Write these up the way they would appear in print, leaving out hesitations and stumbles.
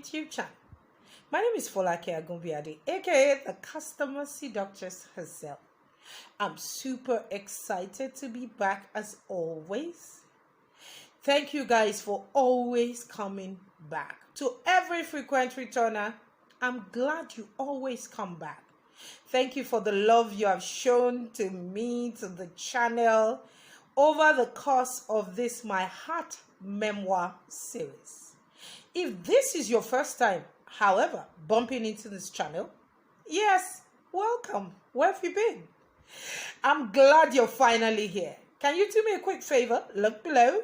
YouTube channel. My name is Folake Agunbiade, aka the Customer Seductress herself. I'm super excited to be back as always. Thank you guys for always coming back. To every frequent returner, I'm glad you always come back. Thank you for the love you have shown to me, to the channel, over the course of this My Heart Memoir series. If this is your first time, however, bumping into this channel, yes, welcome. Where have you been? I'm glad you're finally here. Can you do me a quick favor? Look below.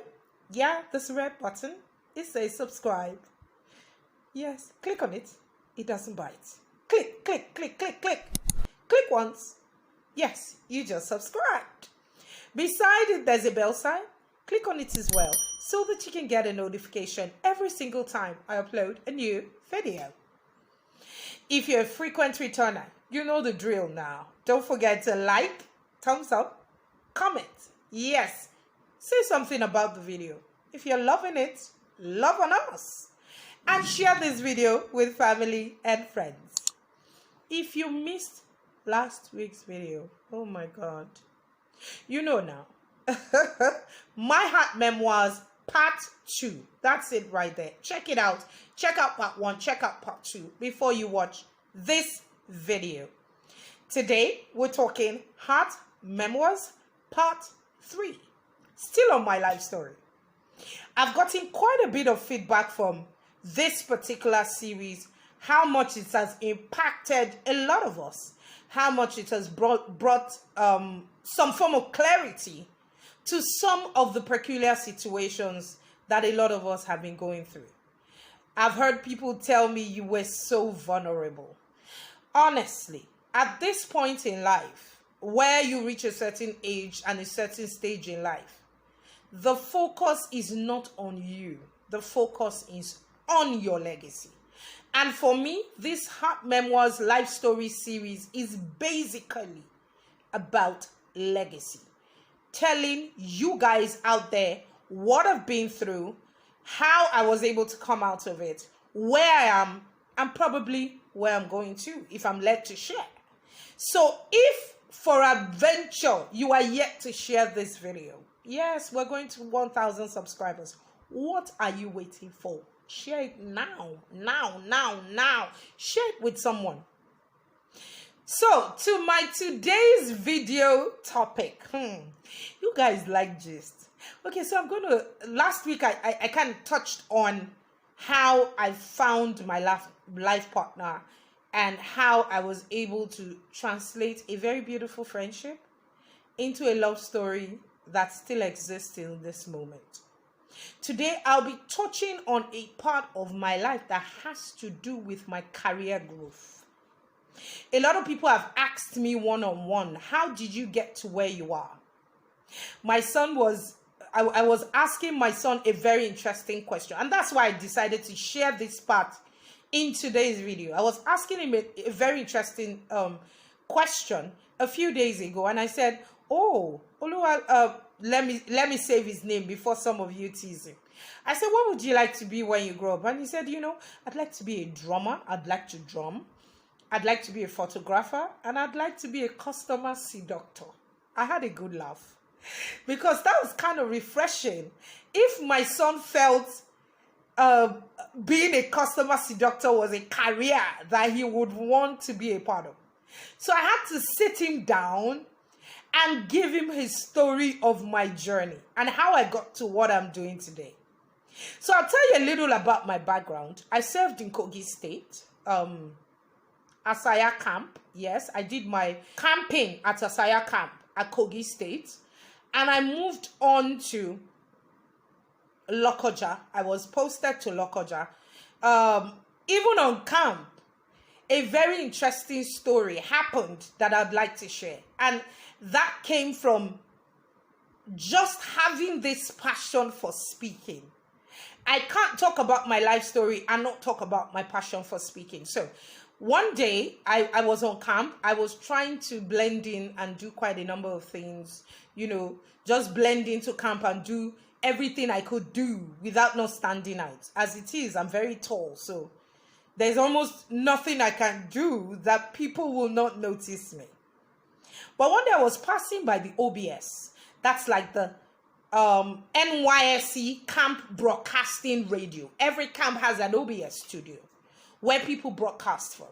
Yeah, this red button. It says subscribe. Yes, click on it. It doesn't bite. Click, click, click, click, click. Click once. Yes, you just subscribed. Beside it, there's a bell sign. Click on it as well so that you can get a notification every single time I upload a new video. If you're a frequent returner, you know the drill now. Don't forget to like, thumbs up, comment. Yes, say something about the video. If you're loving it, love on us. And share this video with family and friends. If you missed last week's video, oh my God, you know now. My Heart Memoirs Part 2. That's it right there. Check it out. Check out Part 1. Check out Part 2 before you watch this video. Today, we're talking Heart Memoirs Part 3. Still on my life story. I've gotten quite a bit of feedback from this particular series, how much it has impacted a lot of us, how much it has brought some form of clarity to some of the peculiar situations that a lot of us have been going through. I've heard people tell me you were so vulnerable. Honestly, at this point in life, where you reach a certain age and a certain stage in life, the focus is not on you. The focus is on your legacy. And for me, this Heart Memoirs Life Story series is basically about legacy. Telling you guys out there what I've been through, how I was able to come out of it, where I am, and probably where I'm going to, if I'm led to share. So if for adventure you are yet to share this video, yes, we're going to 1,000 subscribers. What are you waiting for? Share it now. Share it with someone. So, to my today's video topic. You guys like gist. Okay, so I'm going to, last week I kind of touched on how I found my life partner and how I was able to translate a very beautiful friendship into a love story that still exists till this moment. Today, I'll be touching on a part of my life that has to do with my career growth. A lot of people have asked me one-on-one, how did you get to where you are? My son I was asking my son a very interesting question, and that's why I decided to share this part in today's video. I was asking him a very interesting question a few days ago, and I said, oh, Oluwa, let me save his name before some of you tease him. I said, what would you like to be when you grow up? And he said, I'd like to be a drummer. I'd like to drum. I'd like to be a photographer. And I'd like to be a customer seductor. I had a good laugh because that was kind of refreshing. If my son felt being a customer seductor was a career that he would want to be a part of. So I had to sit him down and give him his story of my journey and how I got to what I'm doing today. So I'll tell you a little about my background. I served in Kogi State, Asaya Camp. Yes, I did my camping at Asaya Camp at Kogi State. And I moved on to Lokoja. I was posted to Lokoja. Even on camp, a very interesting story happened that I'd like to share. And that came from just having this passion for speaking. I can't talk about my life story and not talk about my passion for speaking. So one day I was on camp. I was trying to blend in and do quite a number of things, just blend into camp and do everything I could do without not standing out. As it is, I'm very tall, so There's almost nothing I can do that people will not notice me. But one day I was passing by the OBS. That's like the NYSC camp broadcasting radio. Every camp has an OBS studio where people broadcast from.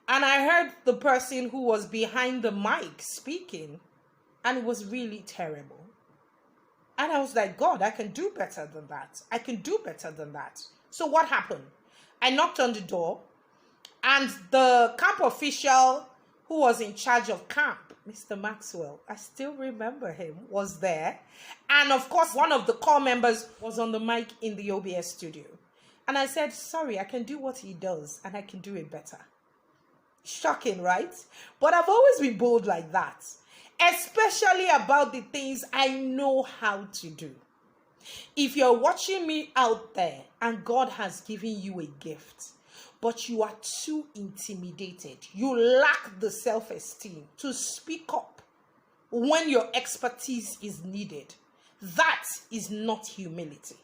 And I heard the person who was behind the mic speaking, and it was really terrible. And I was like, God, I can do better than that. I can do better than that. So what happened? I knocked on the door, and the camp official who was in charge of camp, Mr. Maxwell, I still remember him, was there. And of course, one of the core members was on the mic in the OBS studio. And I said, sorry, I can do what he does, and I can do it better. Shocking, right? But I've always been bold like that, especially about the things I know how to do. If you're watching me out there and God has given you a gift, but you are too intimidated, you lack the self-esteem to speak up when your expertise is needed, that is not humility.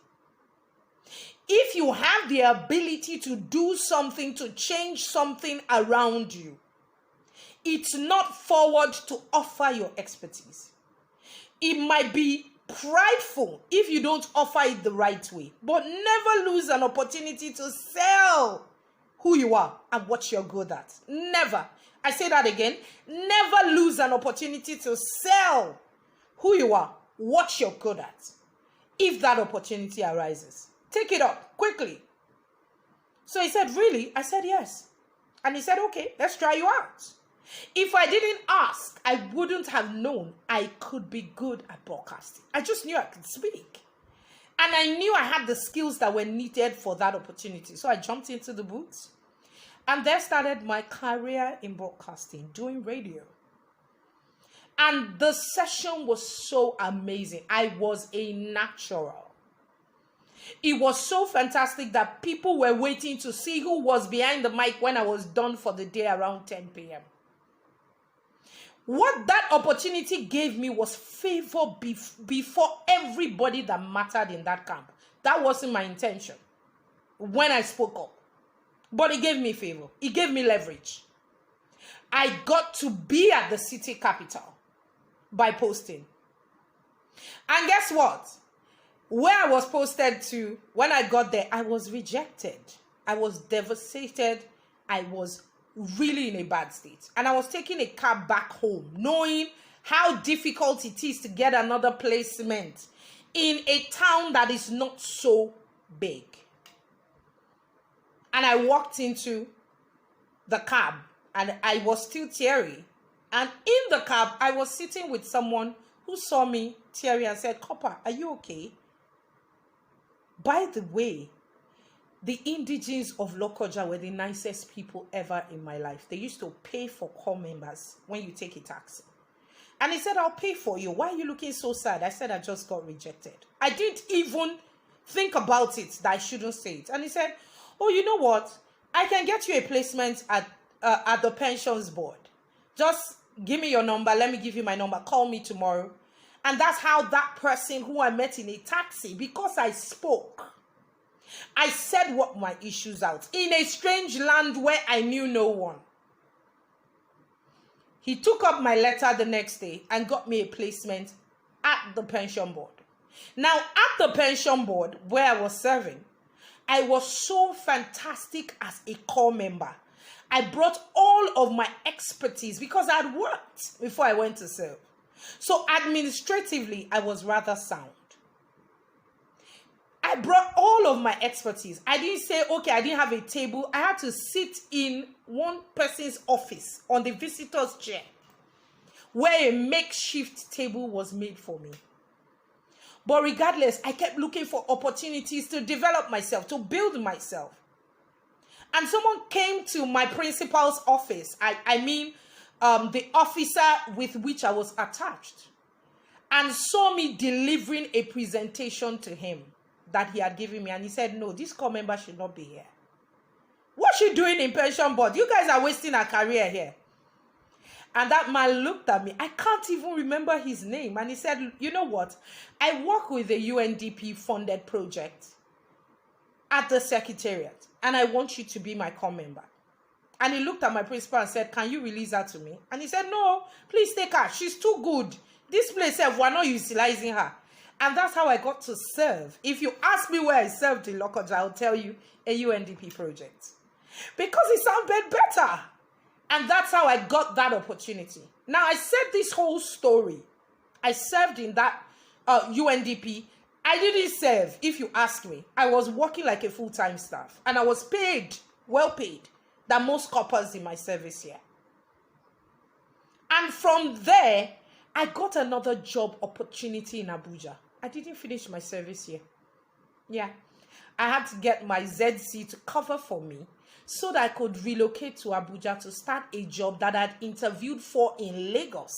If you have the ability to do something, to change something around you, it's not forward to offer your expertise. It might be prideful if you don't offer it the right way, but never lose an opportunity to sell who you are and what you're good at. Never. I say that again. Never lose an opportunity to sell who you are, what you're good at, if that opportunity arises. Take it up quickly. So he said, really? I said, yes. And he said, okay, let's try you out. If I didn't ask, I wouldn't have known I could be good at broadcasting. I just knew I could speak. And I knew I had the skills that were needed for that opportunity. So I jumped into the booth. And there started my career in broadcasting, doing radio. And the session was so amazing. I was a natural. It was so fantastic that people were waiting to see who was behind the mic when I was done for the day around 10 p.m. What that opportunity gave me was favor before everybody that mattered in that camp. That wasn't my intention when I spoke up. But it gave me favor. It gave me leverage. I got to be at the city capital by posting. And guess what? Where I was posted to, when I got there, I was rejected. I was devastated. I was really in a bad state. And I was taking a cab back home, knowing how difficult it is to get another placement in a town that is not so big. And I walked into the cab, and I was still teary. And in the cab, I was sitting with someone who saw me teary and said, Copper, are you okay? By the way, the indigenes of Lokoja were the nicest people ever in my life. They used to pay for core members when you take a taxi. And he said, I'll pay for you. Why are you looking so sad? I said, I just got rejected. I didn't even think about it, that I shouldn't say it. And he said, oh, you know what? I can get you a placement at the pensions board. Just give me your number. Let me give you my number. Call me tomorrow. And that's how that person who I met in a taxi, because I spoke, I said what my issues out in a strange land where I knew no one. He took up my letter the next day and got me a placement at the pension board. Now, at the pension board where I was serving, I was so fantastic as a core member. I brought all of my expertise because I had worked before I went to serve. So administratively, I was rather sound. I brought all of my expertise. I didn't say, okay, I didn't have a table. I had to sit in one person's office on the visitor's chair where a makeshift table was made for me. But regardless, I kept looking for opportunities to develop myself, to build myself. And someone came to my principal's office. I mean, the officer with which I was attached, and saw me delivering a presentation to him that he had given me. And he said, no, this core member should not be here. What's she doing in pension board? You guys are wasting her career here. And that man looked at me. I can't even remember his name. And he said, you know what? I work with a UNDP funded project. at the secretariat, and I want you to be my core member. And he looked at my principal and said, can you release her to me? And he said, no, please take her. She's too good. This place, we're not utilizing her. And that's how I got to serve. If you ask me where I served in Lokoja, I'll tell you a UNDP project. Because it sounded better. And that's how I got that opportunity. Now, I said this whole story. I served in that UNDP. I didn't serve, if you ask me. I was working like a full-time staff. And I was paid, well paid, than most coppers in my service here. And from there, I got another job opportunity in Abuja. I didn't finish my service here. Yeah. I had to get my ZC to cover for me so that I could relocate to Abuja to start a job that I'd interviewed for in Lagos.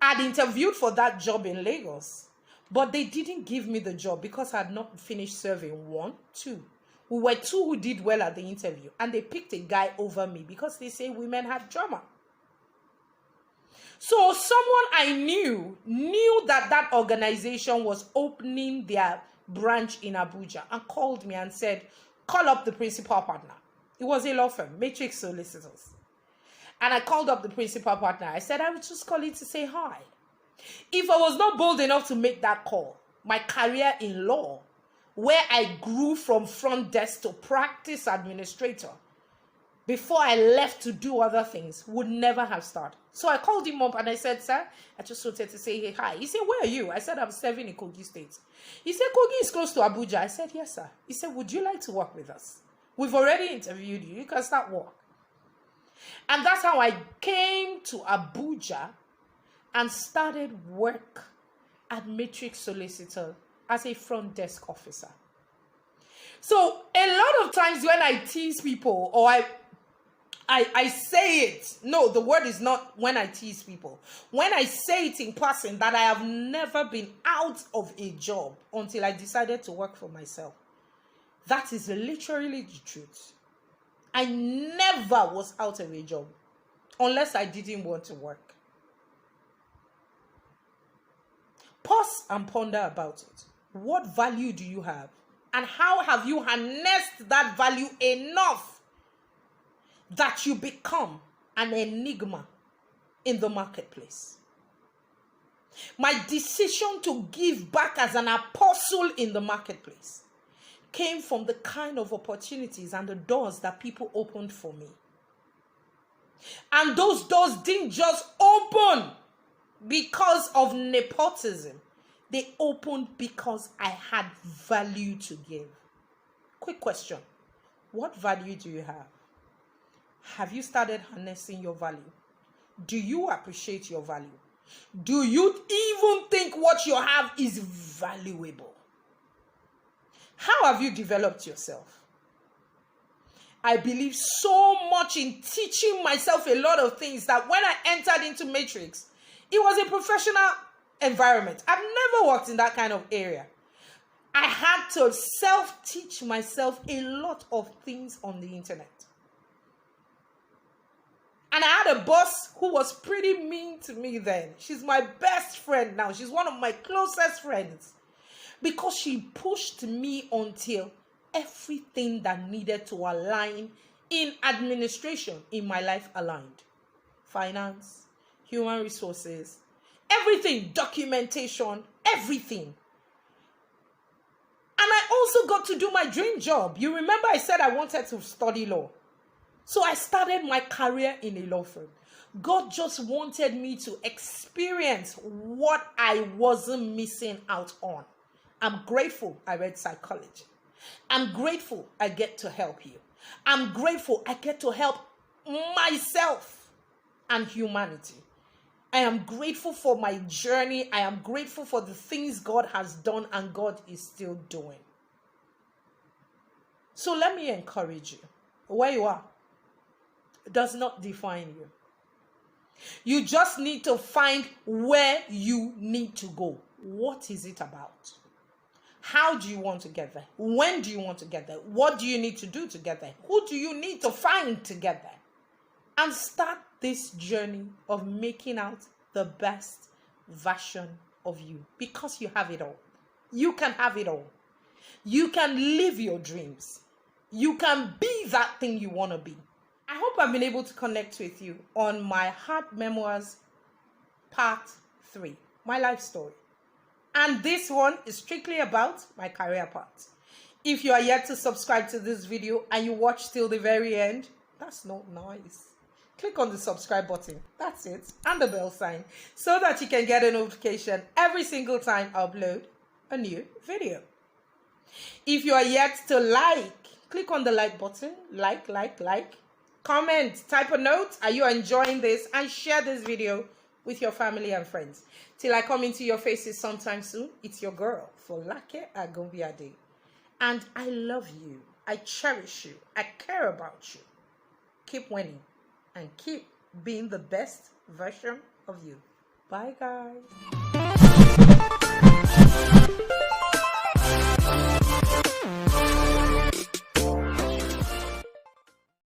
I'd interviewed for that job in Lagos, but they didn't give me the job because I had not finished serving. 1, 2. We were 2 who did well at the interview, and they picked a guy over me because they say women have drama. So someone I knew that organization was opening their branch in Abuja and called me and said, call up the principal partner. It was a law firm, Matrix Solicitors. And I called up the principal partner. I said, I was just calling to say hi. If I was not bold enough to make that call, my career in law, where I grew from front desk to practice administrator, before I left to do other things, would never have started. So I called him up and I said, sir, I just wanted to say, hey, hi. He said, where are you? I said, I'm serving in Kogi State. He said, Kogi is close to Abuja. I said, yes, sir. He said, would you like to work with us? We've already interviewed you. You can start work. And that's how I came to Abuja and started work at Matrix Solicitor as a front desk officer. So a lot of times when I tease people or I say it, no, the word is not when I tease people. When I say it in person that I have never been out of a job until I decided to work for myself. That is literally the truth. I never was out of a job unless I didn't want to work. Pause and ponder about it. What value do you have? And how have you harnessed that value enough that you become an enigma in the marketplace? My decision to give back as an apostle in the marketplace came from the kind of opportunities and the doors that people opened for me. And those doors didn't just open because of nepotism. They opened because I had value to give. Quick question. What value do you have? Have you started harnessing your value? Do you appreciate your value? Do you even think what you have is valuable? How have you developed yourself? I believe so much in teaching myself a lot of things that when I entered into Matrix, it was a professional environment. I've never worked in that kind of area. I had to self-teach myself a lot of things on the internet. And I had a boss who was pretty mean to me then. She's my best friend now. She's one of my closest friends. Because she pushed me until everything that needed to align in administration in my life aligned. Finance, human resources, everything, documentation, everything. And I also got to do my dream job. You remember I said I wanted to study law. So I started my career in a law firm. God just wanted me to experience what I wasn't missing out on. I'm grateful I read psychology. I'm grateful I get to help you. I'm grateful I get to help myself and humanity. I am grateful for my journey. I am grateful for the things God has done and God is still doing. So let me encourage you. Where you are does not define you. You just need to find where you need to go. What is it about? How do you want to get there? When do you want to get there? What do you need to do to get there? Who do you need to find to get there? And start this journey of making out the best version of you, because you have it all. You can have it all. You can live your dreams. You can be that thing you want to be. I hope I've been able to connect with you on my Heart Memoirs Part 3, my life story. And this one is strictly about my career part. If you are yet to subscribe to this video and you watch till the very end, that's not nice. Click on the subscribe button, that's it, and the bell sign, so that you can get a notification every single time I upload a new video. If you are yet to click on the like button, like. Comment, type a note, are you enjoying this, and share this video with your family and friends. Till I come into your faces sometime soon, it's your girl, Folake Agumbiade. And I love you, I cherish you, I care about you. Keep winning and keep being the best version of you. Bye, guys.